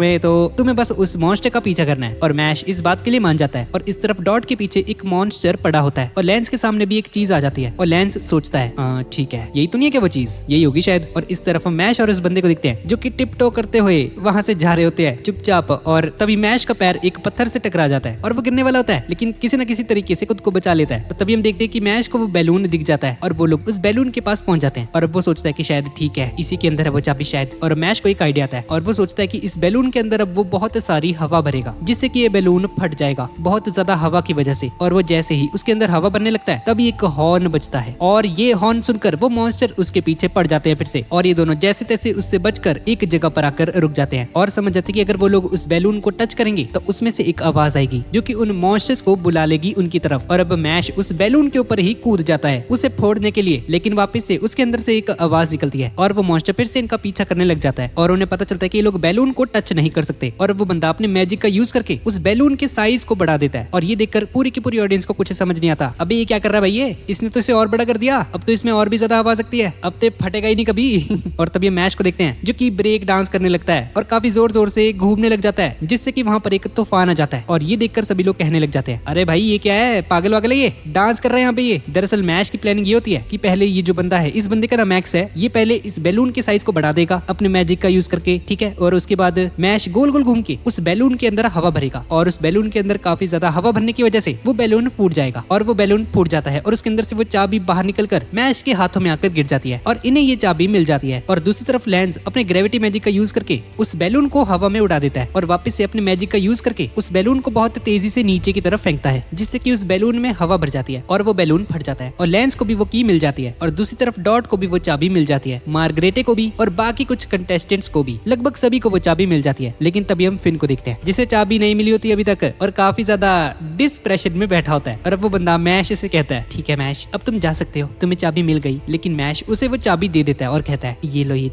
तुम्हें बस उस मॉन्स्टर का पीछा करना है। और मैश इस बात के लिए मान जाता है और इस तरफ डॉट के पीछे एक मॉन्स्टर पड़ा होता है और लेंस के सामने भी एक चीज आ जाती है और लेंस सोचता है ठीक है यही तो नहीं है क्या वो चीज, यही होगी शायद। और इस तरफ मैश और उस बंदे को दिखते हैं जो कि टिपटो करते हुए वहां से जा रहे होते हैं चुपचाप। और तभी मैश का पैर एक पत्थर से टकरा जाता है और वो गिरने वाला होता है लेकिन किसी न किसी तरीके से खुद को बचा लेता है। तो तभी हम देखते हैं कि मैश को वो बैलून दिख जाता है और वो लोग उस बैलून के पास पहुंच जाते हैं और वो सोचता है कि शायद ठीक है इसी के अंदर है वो चाबी शायद। और मैश को एक आइडिया आता है और वो सोचता है कि इस बैलून के अंदर अब वो बहुत सारी हवा भरेगा जिससे कि ये बैलून फट जाएगा बहुत ज्यादा हवा की वजह से। और वो जैसे ही उसके अंदर हवा भरने लगता है तभी एक हॉर्न बजता है और ये हॉर्न सुनकर वो मॉन्स्टर उसके पीछे पड़ जाते हैं फिर से। और ये दोनों जैसे तैसे उससे बचकर एक जगह पर आकर रुक जाते हैं और समझ जाते हैं कि अगर वो लोग उस बैलून को टच करेंगे तो उसमें से एक आवाज आएगी जो कि उन मॉन्स्टर्स को बुला लेगी उनकी तरफ। और अब मैश उस बैलून के ऊपर ही कूद जाता है उसे फोड़ने के लिए, लेकिन वापस से उसके अंदर से एक आवाज निकलती है और वो मॉन्स्टर फिर से इनका पीछा करने लग जाता है और उन्हें पता चलता है कि ये लोग बैलून को टच नहीं कर सकते। और वो बंदा अपने मैजिक का यूज करके उस बैलून के साइज को बढ़ा देता है और ये देखकर पूरी की पूरी ऑडियंस को कुछ समझ नहीं आता, अबे ये क्या कर रहा है भाई, ये इसने तो इसे और बड़ा कर दिया, अब तो इसमें और भी ज्यादा हवा आ सकती है, अब तो फटेगा ही नहीं कभी। और तभी मैश को देखते हैं जो कि ब्रेक डांस करने लगता है और काफी जोर जोर से घूमने लग जाता है जिससे कि वहां पर एक तूफान आ जाता है। और ये देखकर सभी लोग कहने लग जाते हैं अरे भाई ये क्या है, पागल वागल है ये, डांस कर रहे हैं यहाँ पे ये। दरअसल मैश की प्लानिंग ये होती है कि पहले ये जो बंदा है, इस बंदे का नाम मैक्स है, ये पहले इस बैलून के साइज को बढ़ा देगा अपने मैजिक का यूज करके, ठीक है। और उसके बाद मैश गोल गोल घूम के उस बैलून के अंदर हवा भरेगा और उस बैलून के अंदर काफी ज्यादा हवा भरने की वजह से वो बैलून फूट जाएगा और वो बैलून फूट जाता है और उसके अंदर से वो चाबी बाहर निकलकर मैश के हाथों में आकर गिर जाती है और इन्हें ये चाबी मिल जाती है। और दूसरी तरफ लेंस अपने ग्रेविटी मैजिक का यूज करके उस बैलून को हवा में उड़ा देता है और वापस से अपने मैजिक का यूज करके उस बैलून को बहुत तेजी से नीचे की तरफ फेंकता है जिससे कि उस बैलून में हवा भर जाती है और वो बैलून फट जाता है और लेंस को भी वो की मिल जाती है और दूसरी तरफ डॉट को भी वो चाबी मिल जाती है, मार्गरेटे को भी और बाकी कुछ कंटेस्टेंट्स को भी, लगभग सभी को वो चाबी मिल जाती है। लेकिन तभी हम फिन को देखते हैं जिसे चाबी नहीं मिली होती अभी तक और काफी ज्यादा डिस्प्रेशन में बैठा होता है। और अब वो बंदा मैश से कहता है ठीक है मैश, अब तुम जा सकते हो, तुम्हें चाबी मिल गई। लेकिन मैश उसे वो चाबी दे देता है और कहता है ये लो ये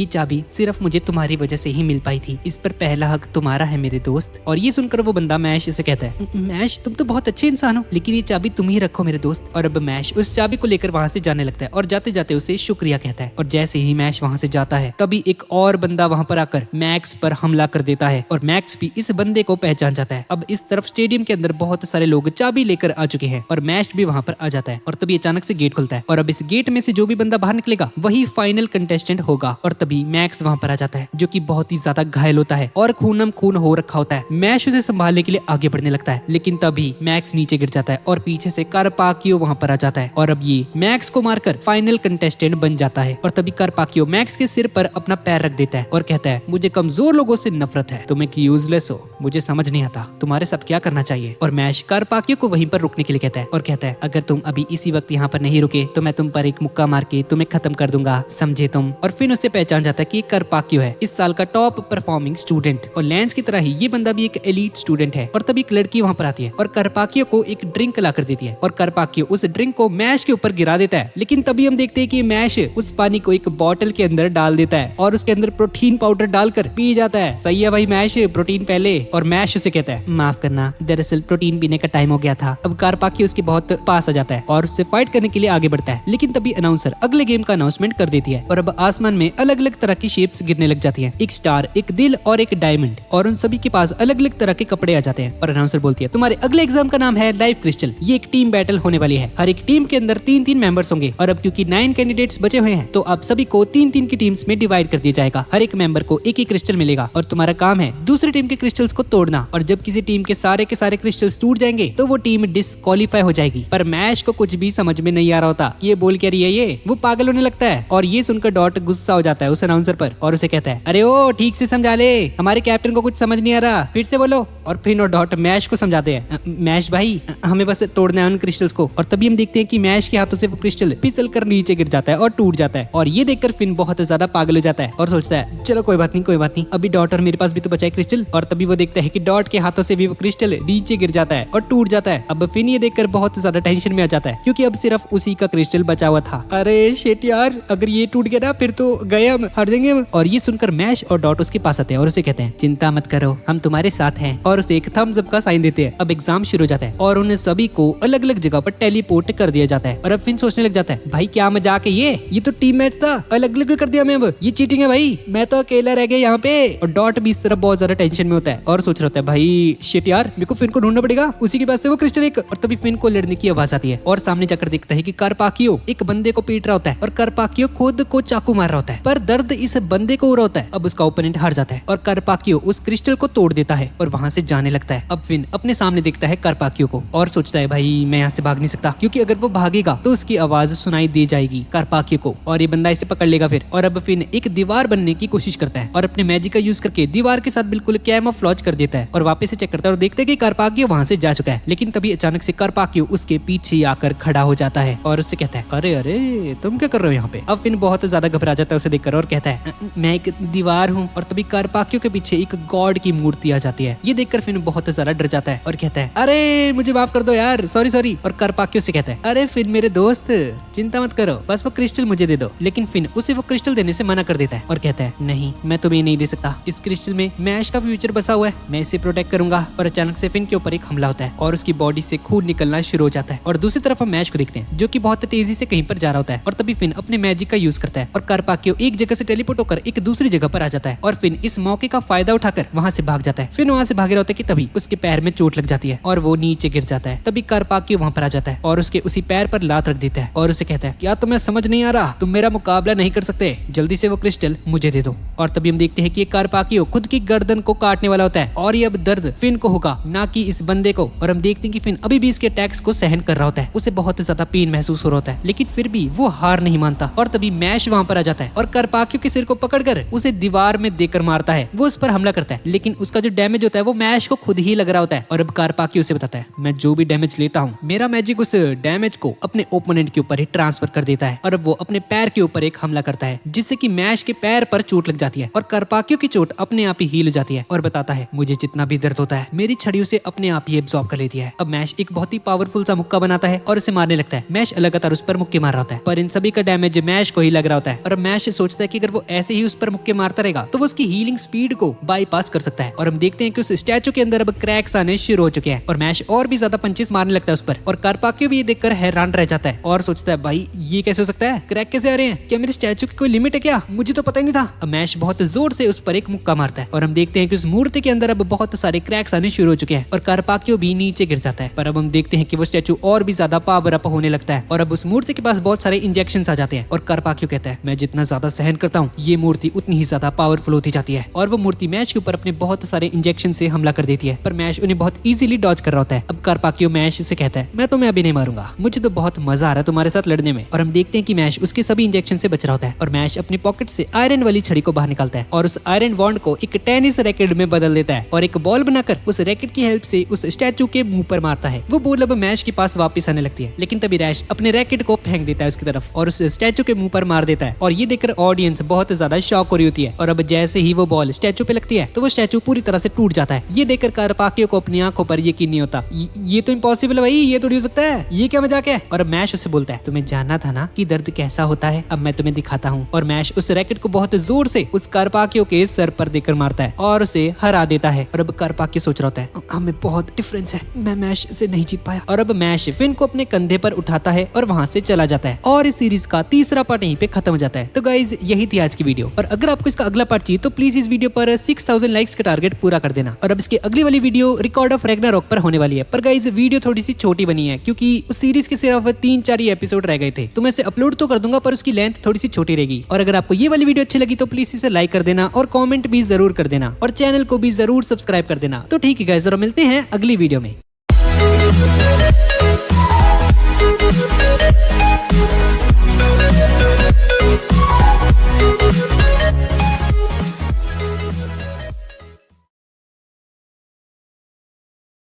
चाबी सिर्फ मुझे तुम्हारी वजह से ही मिल पाई थी, इस पर पहला हक तुम्हारा है मेरे दोस्त। और ये सुनकर वो बंदा मैश से कहता है मैश तुम तो बहुत अच्छे इंसान हो, लेकिन ये चाबी तुम ही रखो मेरे दोस्त। और अब मैश उस चाबी को लेकर वहां से जाने लगता है और जाते जाते उसे शुक्रिया कहता है। और जैसे ही मैश वहां से जाता है तभी एक और बंदा वहां पर आकर मैक्स पर हमला कर देता है और मैक्स भी इस बंदे को पहचान जाता है। अब इस तरफ स्टेडियम के अंदर बहुत सारे लोग चाबी लेकर आ चुके हैं और मैश भी वहाँ पर आ जाता है और तभी अचानक से गेट खुलता है और अब इस गेट में से जो भी बंदा बाहर निकलेगा वही फाइनल कंटेस्टेंट होगा। और तभी मैक्स वहाँ पर आ जाता है जो कि बहुत ही ज्यादा घायल होता है और खूनम खून हो रखा होता है। मैश उसे संभालने के लिए आगे बढ़ने लगता है लेकिन तभी मैक्स नीचे गिर जाता है और पीछे से कारपाकियो वहाँ पर आ जाता है और अब ये मैक्स को मारकर फाइनल कंटेस्टेंट बन जाता है। और तभी कारपाकियो मैक्स के सिर पर अपना पैर रख देता है और कहता है मुझे कमजोर लोगों से नफरत है, तुम एक यूजलेस हो, मुझे समझ नहीं आता तुम्हारे साथ क्या करना चाहिए। और मैश कारपाकियो को वहीं पर रुकने के लिए कहता है और कहता है अगर तुम अभी इसी वक्त यहाँ पर नहीं रुके तो मैं तुम पर एक मुक्का मार के तुम्हें खत्म कर दूंगा, समझे तुम। और फिर उससे पहचान जाता है कि कारपाकियो है इस साल का टॉप परफॉर्मिंग स्टूडेंट और लैंस की तरह ही ये बंदा भी एक एलीट स्टूडेंट है। और तभी एक लड़की वहाँ पर आती है और कारपाकियो को एक ड्रिंक ला कर देती है और कारपाकियो उस ड्रिंक को मैश के ऊपर गिरा देता है। लेकिन तभी हम देखते हैं कि मैश उस पानी को एक बॉटल के अंदर डाल देता है और उसके अंदर प्रोटीन पाउडर डालकर पी जाता है। सही है भाई मैश, प्रोटीन पहले। और मैश उसे कहता है माफ करना, दरअसल प्रोटीन पीने का टाइम हो गया था। अब कारपाकियो उसके बहुत पास आ जाता है और उससे फाइट करने के लिए आगे बढ़ता है लेकिन तभी अनाउंसर अगले गेम का अनाउंसमेंट कर देती है और अब आसमान में अलग अलग तरह की शेप्स गिरने लग जाती हैं, एक स्टार, एक दिल और एक डायमंड। और उन सभी के पास अलग अलग तरह के कपड़े आ जाते हैं और अनाउंसर बोलती है तुम्हारे अगले एग्जाम का नाम है लाइफ क्रिस्टल। ये एक टीम बैटल होने वाली है, हर एक टीम के अंदर 3-3 मेंबर्स होंगे और अब क्योंकि 9 कैंडिडेट्स बचे हुए हैं तो आप सभी को 3-3 की टीम्स में डिवाइड कर दिया जाएगा। हर एक मेंबर को एक ही क्रिस्टल मिलेगा और तुम्हारा काम है दूसरी टीम के क्रिस्टल्स को तोड़ना। और जब किसी टीम के सारे क्रिस्टल्स टूट जाएंगे तो वो टीम डिस्क्वालीफाई हो जाएगी। पर मैश को कुछ भी समझ में नहीं आ रहा होता, ये बोल क्या रही है ये, वो पागल होने लगता है और ये सुनकर डॉट गुस्सा हो जाता है उस अनाउंसर पर और उसे कहता है अरे ओ ठीक से समझा ले, हमारे कैप्टन को कुछ समझ नहीं आ रहा, फिर से बोलो। और फिर डॉट मैश को समझाते हैं मैश भाई हमें बस तोड़ना है उन क्रिस्टल्स को। और तभी हम देखते हैं कि मैश के हाथों से वो क्रिस्टल फिसल कर नीचे गिर जाता है और टूट जाता है और ये देखकर फिन बहुत ज्यादा पागल हो जाता है और सोचता है चलो कोई बात नहीं, अभी डॉट और मेरे पास भी तो बचा है क्रिस्टल। और तभी वो देखता है कि डॉट के हाथों से भी वो क्रिस्टल नीचे गिर जाता है और टूट जाता है। अब फिन ये देखकर बहुत ज्यादा टेंशन में आ जाता है क्योंकि अब सिर्फ उसी का क्रिस्टल बचा हुआ था। अरे शिट यार, अगर ये टूट गया ना फिर तो गए, हम हार जाएंगे। और ये सुनकर मैश और डॉट उसके पास आते हैं और उसे कहते हैं चिंता मत करो, हम तुम्हारे साथ हैं और उसे एक थम्स अप का साइन देते हैं। अब एग्जाम शुरू हो जाता है और उन्हें सभी को अलग अलग जगह पर टेलीपोर्ट कर दिया जाता है। और अब फिन सोचने लग जाता है भाई क्या मजाक है ये तो टीम मैच था, अलग अलग कर दिया हमें, अब ये चीटिंग है भाई, मैं तो अकेला रह गया यहाँ पे। और डॉट भी इस तरह बहुत ज्यादा टेंशन में होता है और सोच रहा होता है भाई शिट यार, मेरे को फिन को ढूंढना पड़ेगा, उसी के पास से वो क्रिस्टल एक। और तभी फिन को लड़ने की आवाज आती है और सामने जाकर देखता है कि कारपाकियो एक बंदे को पीट रहा होता है और कारपाकियो खुद को चाकू मार रहा होता है, पर दर्द इस बंदे को हो रहा होता है। अब उसका ओपोनेंट हार जाता है और कारपाकियो उस क्रिस्टल को तोड़ देता है और वहां से जाने लगता है। अब फिन अपने सामने देखता है कारपाकियो को और सोचता है भाई मैं यहाँ से भाग नहीं सकता क्योंकि अगर वो भागेगा तो उसकी आवाज सुनाई दे जाएगी कारपाकियो को और ये बंदा इसे पकड़ लेगा फिर। और अब फिन एक दीवार बनने की कोशिश करता है और अपने मैजिक का यूज करके दीवार के साथ बिल्कुल कैमोफ्लेज कर देता है और वापस से चेक करता है और देखता है कि कारपाकियो वहां से जा चुका है। लेकिन तभी अचानक से कारपाकियो उसके पीछे आकर खड़ा हो जाता है और उससे कहता है अरे अरे तुम क्या कर रहे हो यहाँ पे। अब फिन बहुत ज्यादा घबरा जाता है उसे देखकर और कहता है मैं एक दीवार हूँ। और तभी कारपाकियो के पीछे एक गॉड की मूर्ति आ जाती है। ये देखकर फिन बहुत ज्यादा डर जाता है और कहता है अरे मुझे माफ कर दो यार, सॉरी। और कारपाकियो से कहता है अरे फिन मेरे दोस्त चिंता मत करो, बस वो क्रिस्टल मुझे दे दो। लेकिन फिन उसे वो क्रिस्टल देने से मना कर देता है और कहता है नहीं मैं तुम्हें नहीं दे सकता, इस क्रिस्टल में मैश का फ्यूचर बसा हुआ है, मैं इसे प्रोटेक्ट करूंगा। और अचानक से फिन के ऊपर एक हमला होता है और उसकी बॉडी से खून निकलना शुरू हो जाता है। और दूसरी तरफ हम मैश को देखते हैं जो कि बहुत तेजी से कहीं पर जा रहा होता है और तभी फिन अपने मैजिक का यूज करता है और कारपाकियो एक जगह से टेलीपोर्ट होकर एक दूसरी जगह पर आ जाता है और फिन इस मौके का फायदा उठाकर वहां से भाग जाता है। फिन वहां से भाग रहा होता है कि तभी उसके पैर में चोट लग जाती है और वो नीचे गिर जाता है। तभी कारपाकियो वहां पर आ जाता है और उसके उसी पैर पर लात रख देता है और उसे कहता है क्या तुम्हें समझ नहीं आ रहा, तुम मेरा मुकाबला नहीं कर सकते, जल्दी से वो क्रिस्टल मुझे दे दो। और तभी हम देखते हैं कि कारपाकियो खुद की गर्दन को काटने वाला होता है और ये अब दर्द फिन को होगा ना कि इस बंदे को। और हम देखते हैं कि फिन अभी भी इसके अटैक्स को सहन कर रहा होता है, उसे बहुत ज्यादा पेन महसूस हो रहा होता है लेकिन फिर भी वो हार नहीं मानता। और तभी मैश वहां पर आ जाता है और कारपाकियो के सिर को पकड़कर उसे दीवार में देकर मारता है। वो उस पर हमला करता है लेकिन उसका जो डैमेज होता है वो मैश को खुद ही लग रहा होता है। और अब कारपाकियो उसे बताता है मैं जो भी डैमेज लेता हूँ मेरा मैजिक उस डैमेज को अपने ओपोनेंट के ऊपर ही ट्रांसफर कर देता है। और अब वो अपने पैर के ऊपर एक हमला करता है जिससे कि मैश के पैर पर चोट लग जाती है और कारपाकियो की चोट अपने आप ही हील हो जाती है और बताता है मुझे जितना भी दर्द होता है मेरी छड़ी उसे अपने आप ही एब्जॉर्ब कर लेती है। अब मैश एक बहुत ही पावरफुल सा मुक्का बनाता है और उसे मारने लगता है। मैश लगातार उस पर मुक्के मार रहा होता है पर इन सभी का डैमेज मैश को ही लग रहा होता है और अब मैश सोचता है कि अगर वो ऐसे ही उस पर मुक्के मारता रहेगा तो वो उसकी हीलिंग स्पीड को बाईपास कर सकता है। और हम देखते हैं कि उस स्टैचू के अंदर अब क्रैक्स आने शुरू हो चुके हैं और मैश और भी ज्यादा पंचेस मारने लगता है उस पर। और कारपाकियो भी ये देखकर हैरान रह जाता है और सोचता है भाई ये कैसे हो सकता है, क्रैक कैसे आ रहे हैं, क्या मेरे स्टैचू की कोई लिमिट है क्या, मुझे तो पता ही नहीं था। अब मैश बहुत जोर से उस पर एक मुक्का मारता है और हम देखते हैं कि उस मूर्ति के अंदर अब बहुत सारे क्रैक्स आने शुरू हो चुके हैं और कारपाकियो भी नीचे गिर जाता है। पर अब हम देखते हैं कि वो स्टैचू और भी ज्यादा पावर अप होने लगता है और अब उस मूर्ति के पास बहुत सारे इंजेक्शन आ जाते हैं और कारपाकियो कहता है मैं जितना ज्यादा सहन करता हूँ ये मूर्ति उतनी ही ज्यादा पावरफुल होती जाती है और वो मूर्ति मैश के ऊपर अपने बहुत सारे इंजेक्शन से हमला कर देती है। पर मैश उन्हें बहुत इजीली डॉज कर रहा होता है। अब कारपाकियो मैश से कहता है मैं तुम्हें अभी नहीं मारूंगा, मुझे तो बहुत मजा आ रहा है तुम्हारे साथ लड़ने में। और हम देखते हैं कि मैश उसके सभी इंजेक्शन से बच रहा होता है और मैश अपनी पॉकेट से आयरन वाली छड़ी को बाहर निकालता है और उस आयरन वॉन्ड को एक टेनिस रैकेट में बदल देता है और एक बॉल बनाकर उस रैकेट की हेल्प से उस स्टैचू के मुंह पर मारता है। वो बॉल अब मैश के पास वापस आने लगती है लेकिन तभी रैश अपने रैकेट को फेंक देता है उसकी तरफ और उस स्टैचू के मुंह पर मार देता है और ये देखकर ऑडियंस बहुत ज्यादा शॉक हो रही होती है। और अब जैसे ही वो बॉल स्टैचू पे लगती है तो वो स्टैचू पूरी तरह से टूट जाता है। ये देखकर कारपाकियो को अपनी आंखों पर यकीन नहीं होता। ये तो इम्पॉसिबल है भाई, ये थोड़ी हो सकता है, ये क्या मजाक है। और अब मैश उसे बोलता है तुम्हें जानना था ना कि दर्द कैसा होता है, अब मैं तुम्हें दिखाता हूँ। और मैश उस रैकेट को बहुत जोर से उस कारपाकियो के सर पर देकर मारता है और उसे हरा देता है। और अब कारपाकियो सोच रहा होता है हमें बहुत डिफरेंस है, मैं मैश से नहीं जीत पाया। और अब मैश फिन को अपने कंधे पर उठाता है और वहां से चला जाता है और इस सीरीज का तीसरा पार्ट यहीं पे खत्म हो जाता है। तो गाइज यही थी आज की वीडियो और अगर आपको इसका अगला पार्ट चाहिए तो प्लीज इस वीडियो पर 6000 लाइक्स का टारगेट पूरा कर देना। और अब इसकी अगली वाली वीडियो रिकॉर्ड ऑफ रैग्नारोक पर होने वाली है। पर गाइज वीडियो थोड़ी सी छोटी बनी है क्योंकि उस सीरीज के सिर्फ 3-4 ही एपिसोड रह गए थे, तो मैं इसे अपलोड तो कर दूंगा पर उसकी लेंथ थोड़ी सी छोटी रहेगी। और अगर आपको ये वाली वीडियो अच्छी लगी तो प्लीज इसे लाइक कर देना और कमेंट भी जरूर कर देना और चैनल को भी जरूर सब्सक्राइब कर देना। तो ठीक है गाइस, और मिलते हैं अगली वीडियो में।